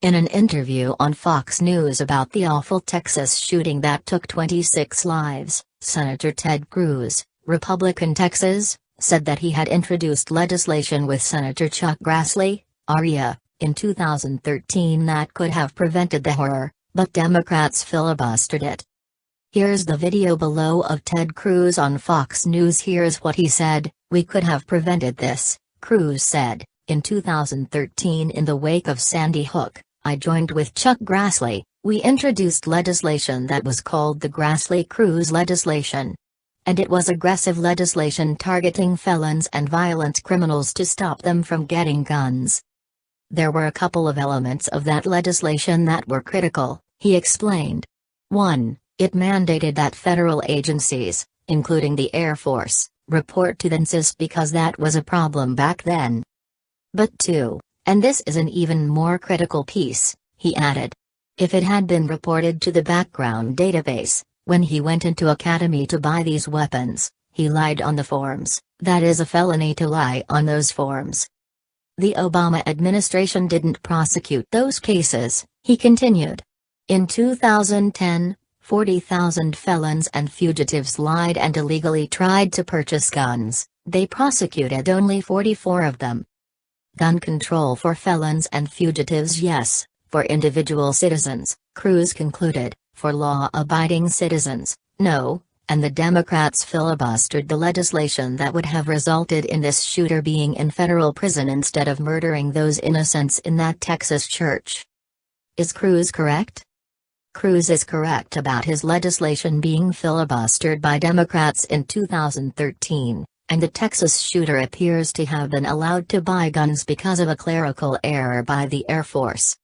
In an interview on Fox News about the awful Texas shooting that took 26 lives, Senator Ted Cruz, Republican Texas, said that he had introduced legislation with Senator Chuck Grassley, REA, in 2013 that could have prevented the horror, but Democrats filibustered it. Here's the video below of Ted Cruz on Fox News. Here's what he said: "We could have prevented this," Cruz said. "In 2013, in the wake of Sandy Hook, I joined with Chuck Grassley. We introduced legislation that was called the Grassley-Cruz legislation. And it was aggressive legislation targeting felons and violent criminals to stop them from getting guns. There were a couple of elements of that legislation that were critical," he explained. 1. It mandated that federal agencies, including the Air Force, report to the NSIS because that was a problem back then. But 2, and this is an even more critical piece, he added. If it had been reported to the background database, when he went into academy to buy these weapons, he lied on the forms, that is a felony to lie on those forms. The Obama administration didn't prosecute those cases," he continued. "In 2010, 40,000 felons and fugitives lied and illegally tried to purchase guns. They prosecuted only 44 of them. Gun control for felons and fugitives, yes, for individual citizens," Cruz concluded. "For law-abiding citizens, no," and the Democrats filibustered the legislation that would have resulted in this shooter being in federal prison instead of murdering those innocents in that Texas church. Is Cruz correct? Cruz is correct about his legislation being filibustered by Democrats in 2013, and the Texas shooter appears to have been allowed to buy guns because of a clerical error by the Air Force.